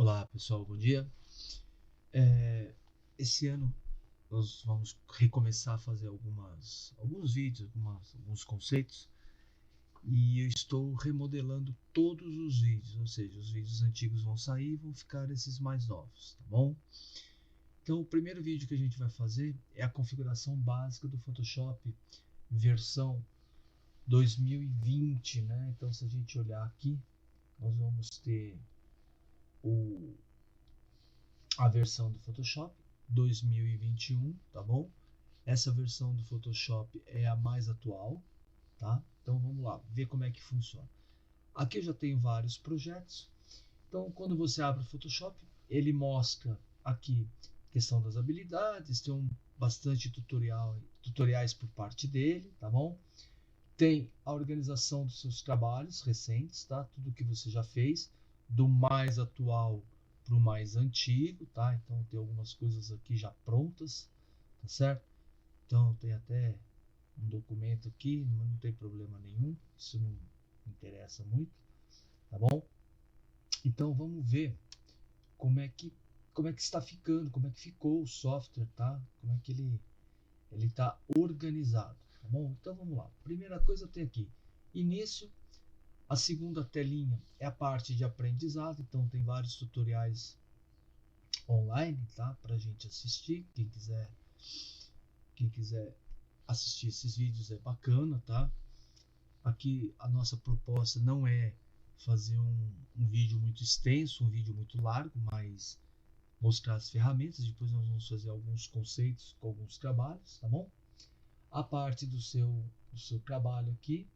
Olá pessoal, bom dia. Esse ano nós vamos recomeçar a fazer alguns vídeos, alguns conceitos, e eu estou remodelando todos os vídeos, ou seja, os vídeos antigos vão sair e vão ficar esses mais novos, tá bom? Então o primeiro vídeo que a gente vai fazer é a configuração básica do Photoshop versão 2020, né? Então se a gente olhar aqui, nós vamos ter a versão do Photoshop 2021, tá bom? Essa versão do Photoshop é a mais atual, tá? Então vamos lá, ver como é que funciona. Aqui eu já tenho vários projetos. Então quando você abre o Photoshop, ele mostra aqui a questão das habilidades, tem bastante tutoriais por parte dele, tá bom? Tem a organização dos seus trabalhos recentes, tá? Tudo que você já fez, do mais atual para o mais antigo, tá? Então tem algumas coisas aqui já prontas, tá certo? Então tem até um documento aqui, mas não tem problema nenhum, isso não interessa muito, tá bom? Então vamos ver como é que está ficando, como é que ficou o software, tá? Como é que ele está organizado, tá bom? Então vamos lá. Primeira coisa tem aqui início. A segunda telinha é a parte de aprendizado, então tem vários tutoriais online, tá? Para a gente assistir. Quem quiser assistir esses vídeos é bacana, tá? Aqui a nossa proposta não é fazer um vídeo muito extenso, um vídeo muito largo, mas mostrar as ferramentas. Depois nós vamos fazer alguns conceitos com alguns trabalhos, tá bom? A parte do seu trabalho aqui,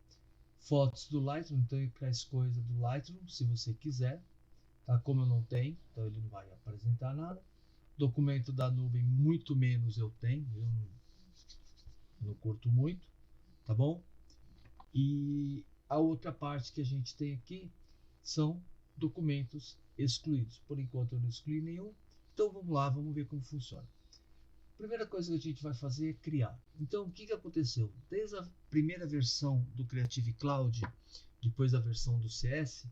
fotos do Lightroom, então ele traz coisa do Lightroom, se você quiser, tá? Como eu não tenho, então ele não vai apresentar nada. Documento da nuvem, muito menos eu tenho, eu não curto muito, tá bom? E a outra parte que a gente tem aqui são documentos excluídos. Por enquanto eu não excluí nenhum, então vamos lá, vamos ver como funciona. Primeira coisa que a gente vai fazer é criar. Então, o que aconteceu? Desde a primeira versão do Creative Cloud, depois da versão do CS,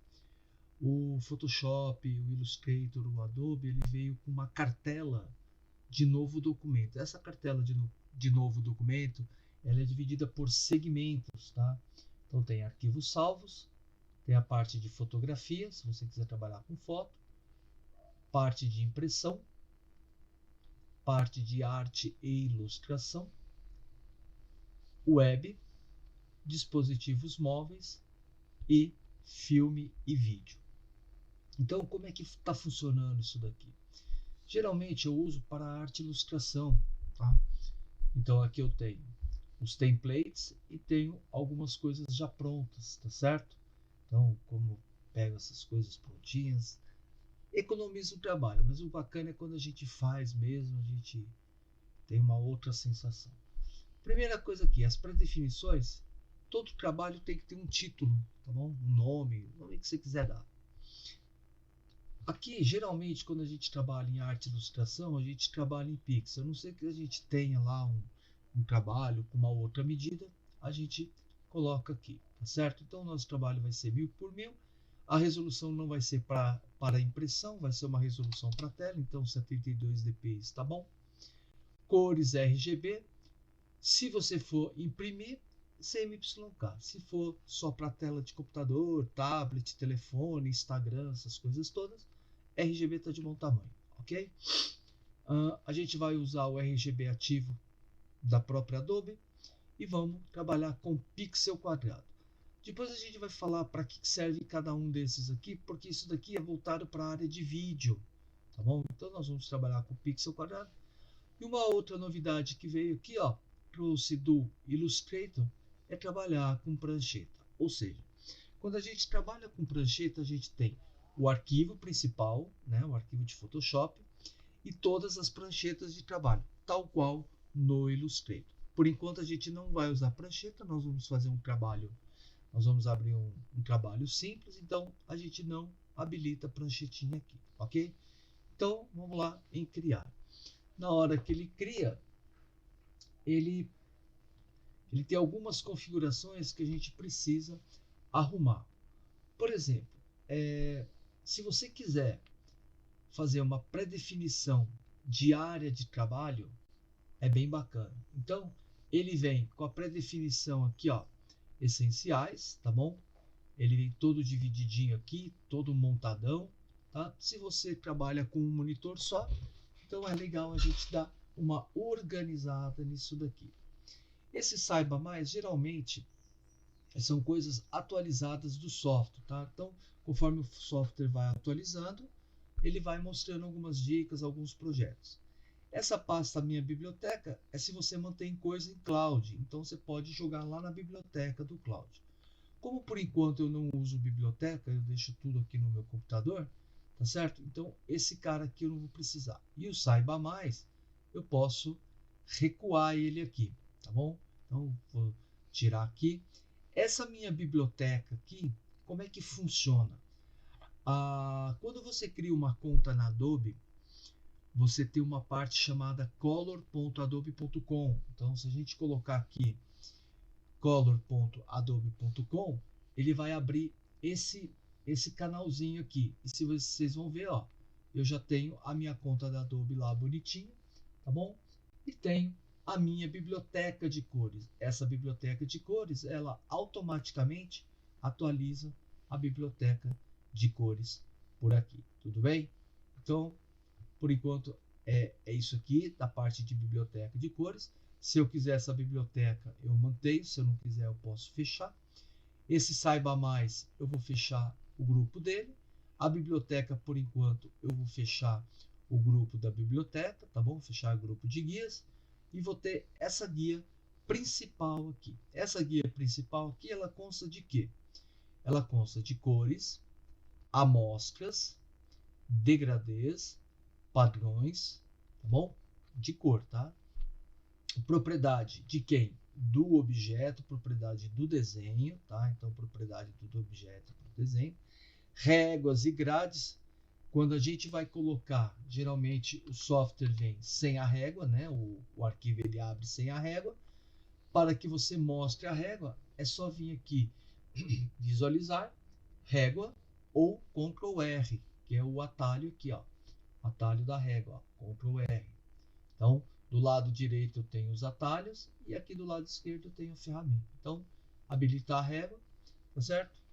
o Photoshop, o Illustrator, o Adobe, ele veio com uma cartela de novo documento. Essa cartela de novo documento, ela é dividida por segmentos, tá? Então tem arquivos salvos, tem a parte de fotografia, se você quiser trabalhar com foto, parte de impressão, parte de arte e ilustração, web, dispositivos móveis e filme e vídeo. Então, como é que está funcionando isso daqui? Geralmente eu uso para arte e ilustração, tá? Então aqui eu tenho os templates e tenho algumas coisas já prontas, tá certo? Então, como pego essas coisas prontinhas, economizo o trabalho, mas o bacana é quando a gente faz mesmo, a gente tem uma outra sensação. Primeira coisa aqui, as pré-definições, todo trabalho tem que ter um título, tá bom? Um nome, o nome que você quiser dar. Aqui, geralmente, quando a gente trabalha em arte e ilustração, a gente trabalha em pixel. A não ser que a gente tenha lá um trabalho com uma outra medida, a gente coloca aqui, tá certo? Então, o nosso trabalho vai ser 1000 por 1000. A resolução não vai ser para impressão, vai ser uma resolução para tela, então 72 dpi está bom. Cores RGB. Se você for imprimir, CMYK. Se for só para tela de computador, tablet, telefone, Instagram, essas coisas todas, RGB está de bom tamanho, ok? A gente vai usar o RGB ativo da própria Adobe e vamos trabalhar com pixel quadrado. Depois a gente vai falar para que serve cada um desses aqui, porque isso daqui é voltado para a área de vídeo, tá bom? Então nós vamos trabalhar com pixel quadrado. E uma outra novidade que veio aqui, ó, trouxe do Illustrator, é trabalhar com prancheta. Ou seja, quando a gente trabalha com prancheta, a gente tem o arquivo principal, né, o arquivo de Photoshop, e todas as pranchetas de trabalho, tal qual no Illustrator. Por enquanto a gente não vai usar prancheta, nós vamos fazer um trabalho, nós vamos abrir um trabalho simples, então a gente não habilita a pranchetinha aqui, ok? Então vamos lá em criar. Na hora que ele cria, ele tem algumas configurações que a gente precisa arrumar. Por exemplo, se você quiser fazer uma pré-definição de área de trabalho, é bem bacana. Então, ele vem com a pré-definição aqui, ó, essenciais, tá bom? Ele vem todo divididinho aqui, todo montadão, tá? Se você trabalha com um monitor só, então é legal a gente dar uma organizada nisso daqui. Esse Saiba Mais, geralmente, são coisas atualizadas do software, tá? Então, conforme o software vai atualizando, ele vai mostrando algumas dicas, alguns projetos. Essa pasta Minha Biblioteca é se você mantém coisa em cloud, então você pode jogar lá na biblioteca do cloud. Como por enquanto eu não uso biblioteca, eu deixo tudo aqui no meu computador, tá certo? Então esse cara aqui eu não vou precisar. E o Saiba Mais, eu posso recuar ele aqui, tá bom? Então vou tirar aqui. Essa minha biblioteca aqui, como é que funciona? Quando você cria uma conta na Adobe, você tem uma parte chamada color.adobe.com. Então, se a gente colocar aqui color.adobe.com, ele vai abrir esse canalzinho aqui. E se vocês vão ver, ó, eu já tenho a minha conta da Adobe lá bonitinho, tá bom? E tenho a minha biblioteca de cores. Essa biblioteca de cores, ela automaticamente atualiza a biblioteca de cores por aqui, tudo bem? Então, por enquanto, é isso aqui da parte de biblioteca de cores. Se eu quiser essa biblioteca, eu mantenho. Se eu não quiser, eu posso fechar. Esse Saiba Mais, eu vou fechar o grupo dele. A biblioteca, por enquanto, eu vou fechar o grupo da biblioteca, tá bom? Fechar o grupo de guias. E vou ter essa guia principal aqui. Essa guia principal aqui, ela consta de quê? Ela consta de cores, amostras, degradês, padrões, tá bom? De cor, tá? Propriedade de quem? Do objeto, propriedade do desenho, tá? Então, propriedade do objeto do desenho. Réguas e grades. Quando a gente vai colocar, geralmente o software vem sem a régua, né? O arquivo ele abre sem a régua. Para que você mostre a régua, é só vir aqui visualizar, régua ou Ctrl R, que é o atalho aqui, ó. Atalho da régua, ó, Ctrl R. Então, do lado direito eu tenho os atalhos e aqui do lado esquerdo eu tenho a ferramenta. Então, habilitar a régua, tá certo?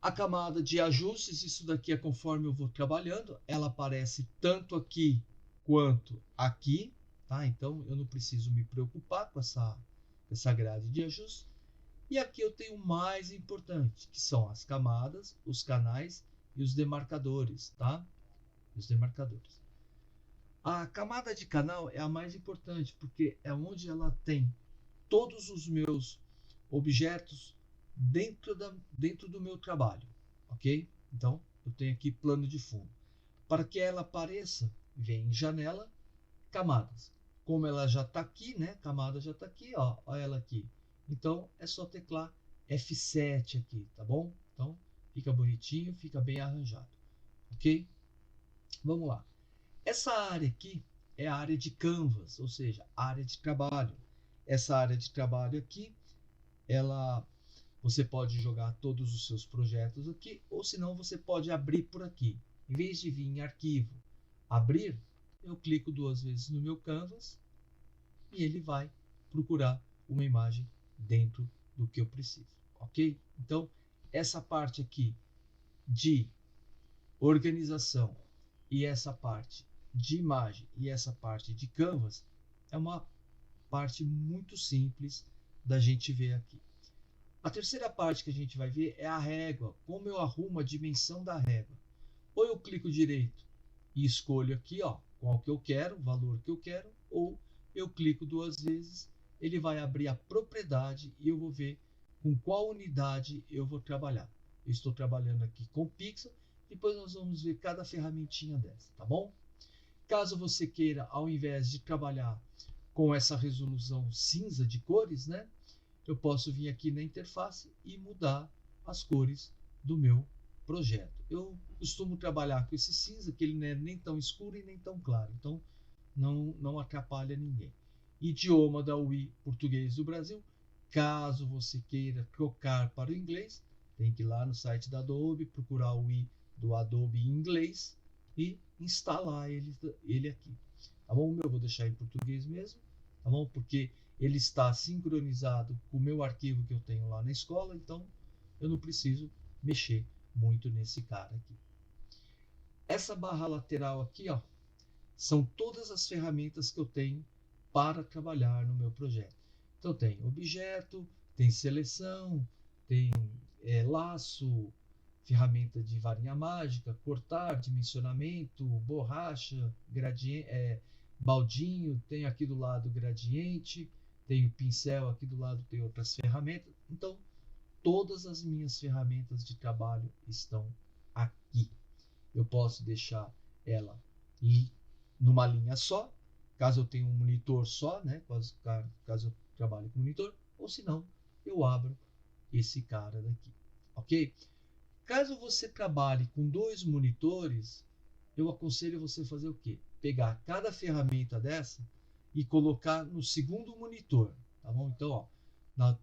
A camada de ajustes, isso daqui é conforme eu vou trabalhando, ela aparece tanto aqui quanto aqui, tá? Então, eu não preciso me preocupar com essa grade de ajustes. E aqui eu tenho o mais importante, que são as camadas, os canais e os demarcadores, tá? Os demarcadores. A camada de canal é a mais importante, porque é onde ela tem todos os meus objetos dentro do meu trabalho, ok? Então, eu tenho aqui plano de fundo. Para que ela apareça, vem em janela, camadas. Como ela já está aqui, né? Camada já está aqui, ó, olha ela aqui. Então, é só teclar F7 aqui, tá bom? Então, fica bonitinho, fica bem arranjado, ok? Vamos lá. Essa área aqui é a área de Canvas, ou seja, área de trabalho. Essa área de trabalho aqui, você pode jogar todos os seus projetos aqui, ou senão você pode abrir por aqui. Em vez de vir em arquivo, abrir, eu clico duas vezes no meu Canvas e ele vai procurar uma imagem dentro do que eu preciso, ok? Então, essa parte aqui de organização e essa parte de imagem e essa parte de Canvas é uma parte muito simples da gente ver aqui. A terceira parte que a gente vai ver é a régua, como eu arrumo a dimensão da régua. Ou eu clico direito e escolho aqui, ó, qual que eu quero, o valor que eu quero, ou eu clico duas vezes, ele vai abrir a propriedade e eu vou ver com qual unidade eu vou trabalhar. Eu estou trabalhando aqui com pixel, depois nós vamos ver cada ferramentinha dessa, tá bom? Caso você queira, ao invés de trabalhar com essa resolução cinza de cores, né, eu posso vir aqui na interface e mudar as cores do meu projeto. Eu costumo trabalhar com esse cinza, que ele não é nem tão escuro e nem tão claro, então não atrapalha ninguém. Idioma da UI, português do Brasil. Caso você queira trocar para o inglês, tem que ir lá no site da Adobe, procurar o UI do Adobe em inglês e instalar ele aqui. Tá bom? O meu eu vou deixar em português mesmo, tá bom? Porque ele está sincronizado com o meu arquivo que eu tenho lá na escola, então eu não preciso mexer muito nesse cara aqui. Essa barra lateral aqui, ó, são todas as ferramentas que eu tenho para trabalhar no meu projeto. Então tem objeto, tem seleção, tem laço, ferramenta de varinha mágica, cortar, dimensionamento, borracha, gradiente, baldinho, tem aqui do lado gradiente, tem o pincel, aqui do lado tem outras ferramentas. Então, todas as minhas ferramentas de trabalho estão aqui. Eu posso deixar ela numa linha só, caso eu tenha um monitor só, né? Caso eu trabalhe com monitor, ou se não, eu abro esse cara daqui, ok? Caso você trabalhe com 2 monitores, eu aconselho você fazer o quê? Pegar cada ferramenta dessa e colocar no segundo monitor, tá bom? Então, ó,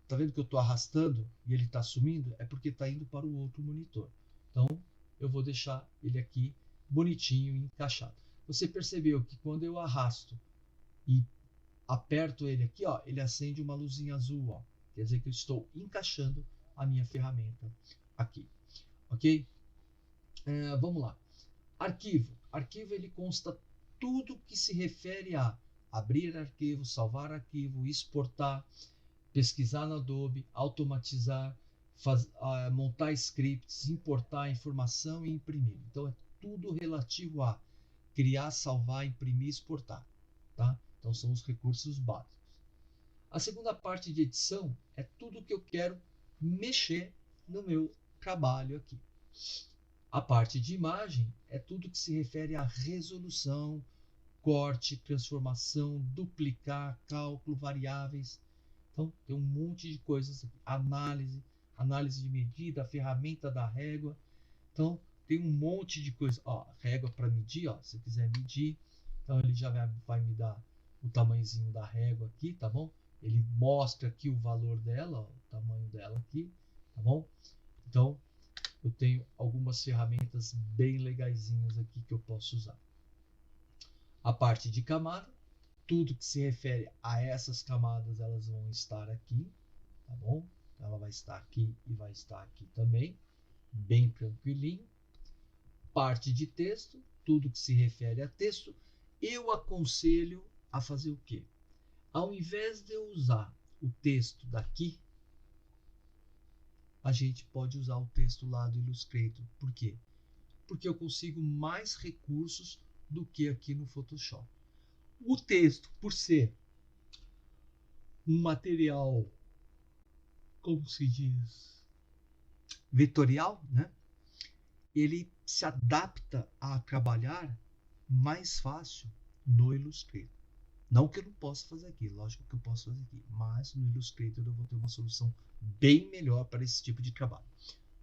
tá vendo que eu estou arrastando e ele está sumindo? É porque está indo para o outro monitor. Então, eu vou deixar ele aqui bonitinho e encaixado. Você percebeu que quando eu arrasto e aperto ele aqui, ó, ele acende uma luzinha azul, ó. Quer dizer que eu estou encaixando a minha ferramenta aqui. Ok? Vamos lá. Arquivo. Arquivo ele consta tudo que se refere a abrir arquivo, salvar arquivo, exportar, pesquisar no Adobe, automatizar, montar scripts, importar informação e imprimir. Então é tudo relativo a criar, salvar, imprimir e exportar. Tá? Então são os recursos básicos. A segunda parte de edição é tudo que eu quero mexer no meu trabalho aqui. A parte de imagem é tudo que se refere à resolução, corte, transformação, duplicar, cálculo, variáveis. Então, tem um monte de coisas aqui. Análise de medida, a ferramenta da régua. Então, tem um monte de coisa. Ó, régua para medir, ó, se eu quiser medir. Então, ele já vai me dar o tamanhozinho da régua aqui, tá bom? Ele mostra aqui o valor dela, ó, o tamanho dela aqui, tá bom? Então, eu tenho algumas ferramentas bem legaisinhas aqui que eu posso usar. A parte de camada, tudo que se refere a essas camadas, elas vão estar aqui, tá bom? Ela vai estar aqui e vai estar aqui também, bem tranquilinho. Parte de texto, tudo que se refere a texto, eu aconselho a fazer o quê? Ao invés de eu usar o texto daqui, a gente pode usar o texto lá do Illustrator. Por quê? Porque eu consigo mais recursos do que aqui no Photoshop. O texto, por ser um material, como se diz, vetorial, né? Ele se adapta a trabalhar mais fácil no Illustrator. Não que eu não possa fazer aqui, lógico que eu posso fazer aqui, mas no Illustrator eu vou ter uma solução bem melhor para esse tipo de trabalho,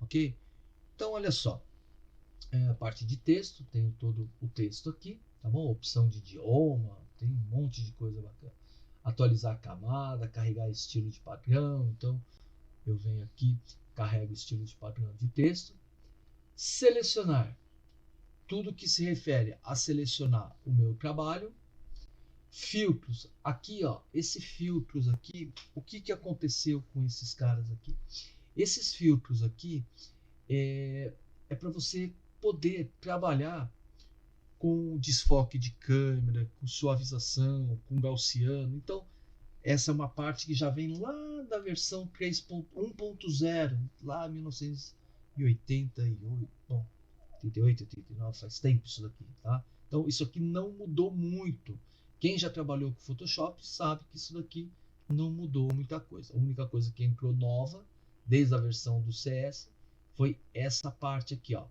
ok? Então, olha só, a parte de texto, tem todo o texto aqui, tá bom? Opção de idioma, tem um monte de coisa bacana. Atualizar a camada, carregar estilo de padrão, então eu venho aqui, carrego o estilo de padrão de texto. Selecionar, tudo que se refere a selecionar o meu trabalho. Filtros, aqui ó, esses filtros aqui, o que aconteceu com esses caras aqui? Esses filtros aqui é para você poder trabalhar com desfoque de câmera, com suavização, com gaussiano. Então, essa é uma parte que já vem lá da versão 1.0, lá 1988, bom, 88, 89, faz tempo isso daqui, tá? Então, isso aqui não mudou muito. Quem já trabalhou com Photoshop sabe que isso daqui não mudou muita coisa. A única coisa que entrou nova, desde a versão do CS, foi essa parte aqui, ó.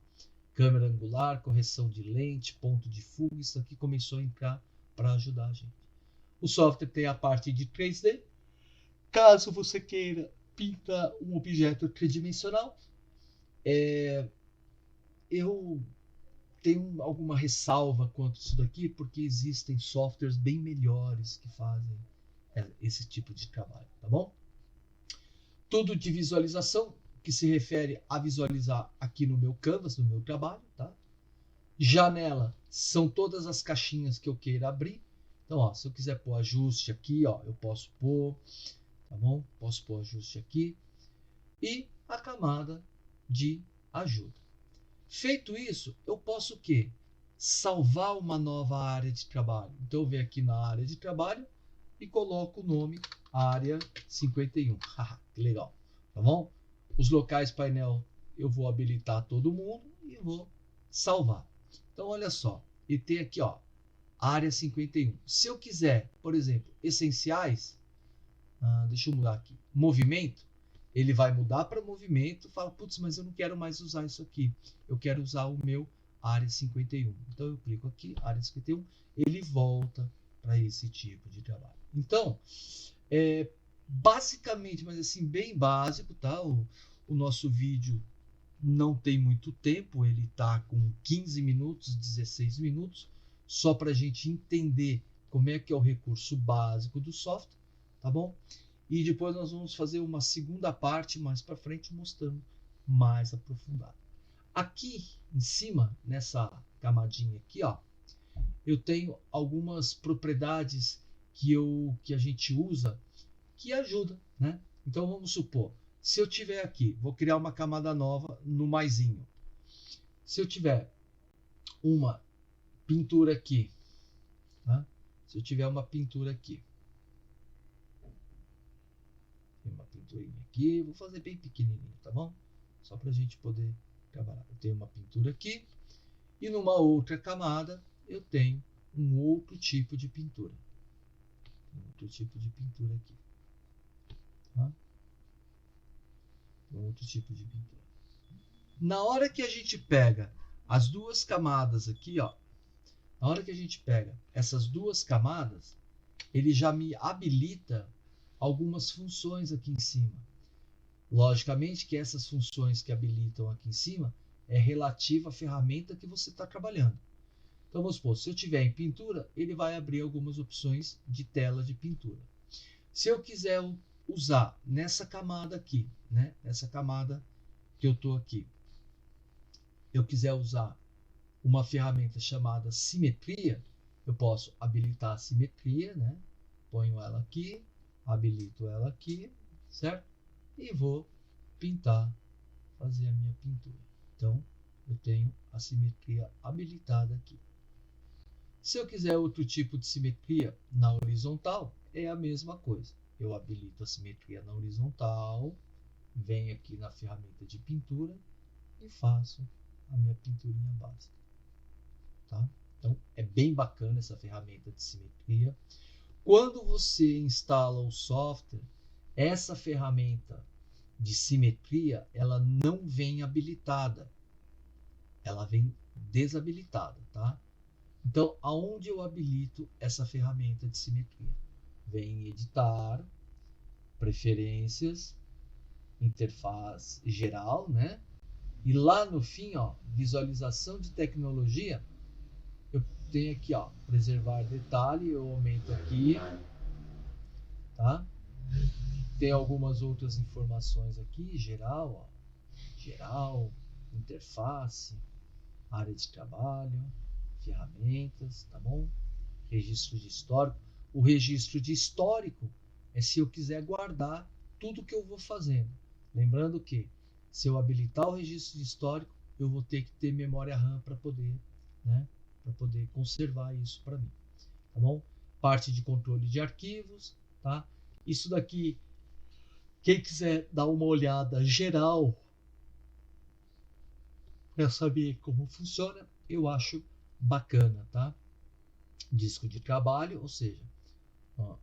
Câmera angular, correção de lente, ponto de fuga, isso aqui começou a entrar para ajudar a gente. O software tem a parte de 3D. Caso você queira pintar um objeto tridimensional, eu tenho alguma ressalva quanto a isso daqui, porque existem softwares bem melhores que fazem esse tipo de trabalho, tá bom? Tudo de visualização, que se refere a visualizar aqui no meu canvas, no meu trabalho, tá? Janela são todas as caixinhas que eu queira abrir. Então, ó, se eu quiser pôr ajuste aqui, ó, eu posso pôr, tá bom? Posso pôr ajuste aqui. E a camada de ajuda. Feito isso, eu posso o quê? Salvar uma nova área de trabalho. Então, eu venho aqui na área de trabalho e coloco o nome área 51. Que legal, tá bom? Os locais painel eu vou habilitar todo mundo e vou salvar. Então, olha só, e tem aqui, ó, área 51. Se eu quiser, por exemplo, essenciais, deixa eu mudar aqui, movimento, ele vai mudar para movimento, fala, putz, mas eu não quero mais usar isso aqui, eu quero usar o meu área 51. Então eu clico aqui, área 51, ele volta para esse tipo de trabalho. Então, basicamente, mas assim, bem básico, tá? O nosso vídeo não tem muito tempo, ele está com 15 minutos, 16 minutos, só para a gente entender como é que é o recurso básico do software, tá bom? E depois nós vamos fazer uma segunda parte mais para frente, mostrando mais aprofundado. Aqui em cima, nessa camadinha aqui, ó, eu tenho algumas propriedades que a gente usa que ajuda, né? Então vamos supor, se eu tiver aqui, vou criar uma camada nova no maisinho. Se eu tiver uma pintura aqui, tá? Se eu tiver uma pintura aqui, tem uma pinturinha aqui, vou fazer bem pequenininho, tá bom? Só para a gente poder trabalhar. Eu tenho uma pintura aqui e numa outra camada eu tenho um outro tipo de pintura. Outro tipo de pintura aqui. Tá? Outro tipo de pintura. Na hora que a gente pega as duas camadas aqui, ó, na hora que a gente pega essas duas camadas, ele já me habilita algumas funções aqui em cima. Logicamente que essas funções que habilitam aqui em cima é relativa à ferramenta que você está trabalhando. Então vamos supor, se eu tiver em pintura, ele vai abrir algumas opções de tela de pintura. Se eu quiser usar nessa camada aqui, né, nessa camada que eu estou aqui, eu quiser usar uma ferramenta chamada simetria, eu posso habilitar a simetria, né? Ponho ela aqui, habilito ela aqui, certo? E vou pintar, fazer a minha pintura. Então, eu tenho a simetria habilitada aqui. Se eu quiser outro tipo de simetria na horizontal, é a mesma coisa. Eu habilito a simetria na horizontal, venho aqui na ferramenta de pintura e faço a minha pinturinha básica. Tá? Então, é bem bacana essa ferramenta de simetria. Quando você instala o software, essa ferramenta de simetria, ela não vem habilitada. Ela vem desabilitada, tá? Então, aonde eu habilito essa ferramenta de simetria? Vem em editar, preferências, interface geral, né? E lá no fim, ó, visualização de tecnologia, eu tenho aqui, ó, preservar detalhe, eu aumento aqui, tá? Tem algumas outras informações aqui, geral, ó, geral, interface, área de trabalho, ferramentas, tá bom? Registro de histórico. O registro de histórico é se eu quiser guardar tudo que eu vou fazendo. Lembrando que se eu habilitar o registro de histórico, eu vou ter que ter memória RAM para poder, né, para poder conservar isso para mim, tá bom? Parte de controle de arquivos, tá? Isso daqui, quem quiser dar uma olhada geral para saber como funciona, eu acho bacana, tá? Disco de trabalho, ou seja, ó,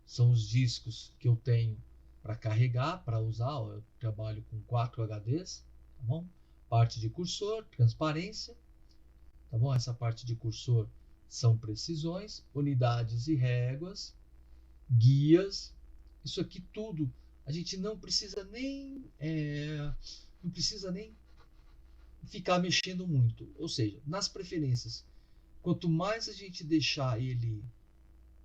são os discos que eu tenho para carregar, para usar, ó, eu trabalho com 4 HDs, tá bom? Parte de cursor, transparência, tá bom? Essa parte de cursor são precisões, unidades e réguas, guias, isso aqui tudo a gente não precisa nem ficar mexendo muito, ou seja, nas preferências, quanto mais a gente deixar ele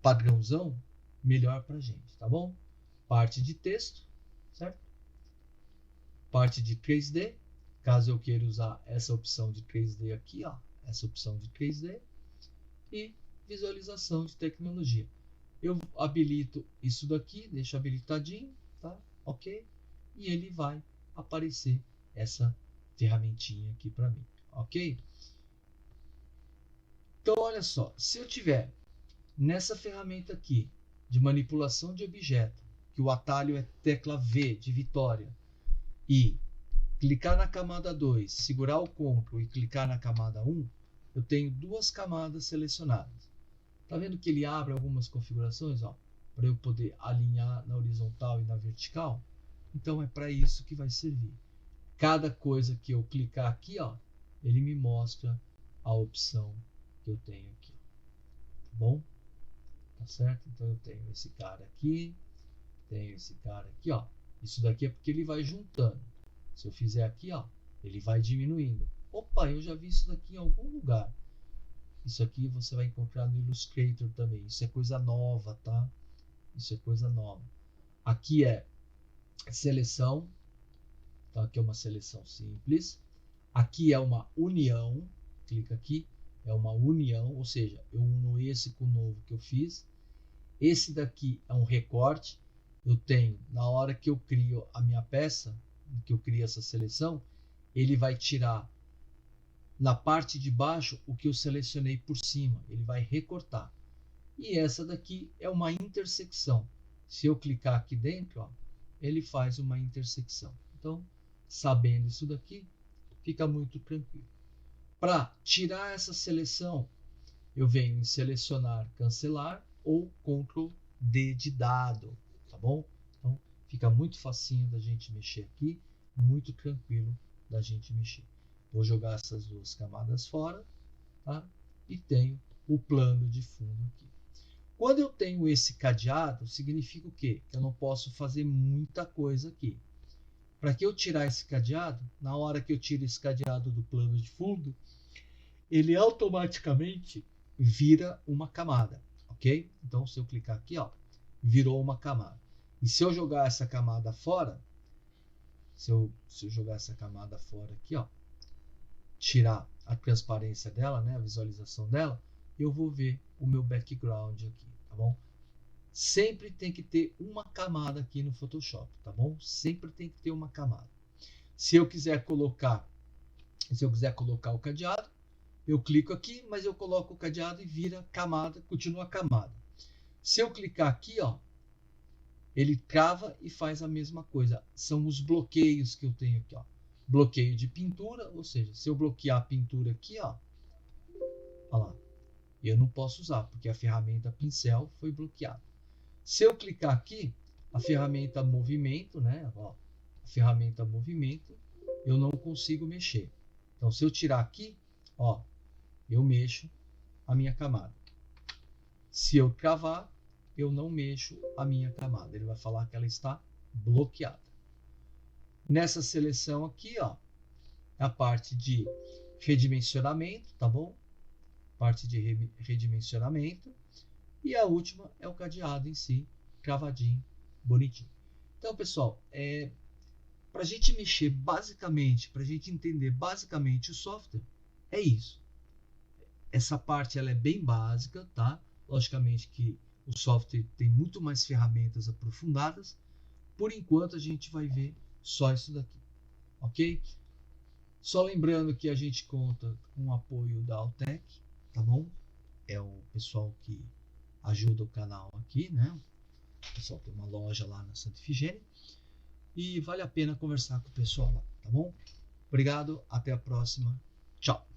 padrãozão, melhor para a gente, tá bom? Parte de texto, certo? parte de 3D, caso eu queira usar essa opção de 3D aqui, ó, essa opção de 3D, e visualização de tecnologia. Eu habilito isso daqui, deixo habilitadinho, tá? Ok? E ele vai aparecer essa ferramentinha aqui para mim, ok? Então, olha só, se eu tiver nessa ferramenta aqui de manipulação de objeto, que o atalho é tecla V de Vitória, e clicar na camada 2, segurar o Ctrl e clicar na camada 1, eu tenho duas camadas selecionadas. Tá vendo que ele abre algumas configurações, ó, para eu poder alinhar na horizontal e na vertical? Então é para isso que vai servir. Cada coisa que eu clicar aqui, ó, ele me mostra a opção que eu tenho aqui. Tá bom? Tá certo? Então eu tenho esse cara aqui, tenho esse cara aqui, ó. Isso daqui é porque ele vai juntando. Se eu fizer aqui, ó, ele vai diminuindo. Opa, eu já vi isso daqui em algum lugar. Isso aqui você vai encontrar no Illustrator também. Isso é coisa nova, tá? Isso é coisa nova. Aqui é seleção. Então aqui é uma seleção simples. Aqui é uma união. Clica aqui. É uma união, ou seja, eu uno esse com o novo que eu fiz. Esse daqui é um recorte. Eu tenho, na hora que eu crio a minha peça, que eu crio essa seleção, ele vai tirar na parte de baixo o que eu selecionei por cima. Ele vai recortar. E essa daqui é uma intersecção. Se eu clicar aqui dentro, ó, ele faz uma intersecção. Então, sabendo isso daqui, fica muito tranquilo. Para tirar essa seleção, eu venho em selecionar, cancelar ou Ctrl D de dado, tá bom? Então fica muito facinho da gente mexer aqui, muito tranquilo da gente mexer. Vou jogar essas duas camadas fora, tá? E tenho o plano de fundo aqui. Quando eu tenho esse cadeado, significa o quê? Que eu não posso fazer muita coisa aqui. Para que eu tirar esse cadeado, na hora que eu tiro esse cadeado do plano de fundo, ele automaticamente vira uma camada, ok? Então, se eu clicar aqui, ó, virou uma camada. E se eu jogar essa camada fora, se eu jogar essa camada fora aqui, ó, tirar a transparência dela, né, a visualização dela, eu vou ver o meu background aqui, tá bom? Sempre tem que ter uma camada aqui no Photoshop, tá bom? Sempre tem que ter uma camada. Se eu quiser colocar o cadeado, eu clico aqui, mas eu coloco o cadeado e vira camada, continua camada. Se eu clicar aqui, ó, ele trava e faz a mesma coisa. São os bloqueios que eu tenho aqui, ó. Bloqueio de pintura, ou seja, se eu bloquear a pintura aqui, ó lá, eu não posso usar, porque a ferramenta pincel foi bloqueada. Se eu clicar aqui, a ferramenta movimento, né, ó, a ferramenta movimento, eu não consigo mexer. Então, se eu tirar aqui, ó, eu mexo a minha camada. Se eu travar, eu não mexo a minha camada. Ele vai falar que ela está bloqueada. Nessa seleção aqui, ó, é a parte de redimensionamento, tá bom? Parte de redimensionamento. E a última é o cadeado em si, cravadinho, bonitinho. Então, pessoal, para a gente mexer basicamente, para a gente entender basicamente o software, é isso. Essa parte ela é bem básica, tá? Logicamente que o software tem muito mais ferramentas aprofundadas. Por enquanto a gente vai ver só isso daqui, ok? Só lembrando que a gente conta com o apoio da Altec, tá bom? É o pessoal que ajuda o canal aqui, né? O pessoal tem uma loja lá na Santa Efigênia e vale a pena conversar com o pessoal lá, tá bom? Obrigado, até a próxima. Tchau!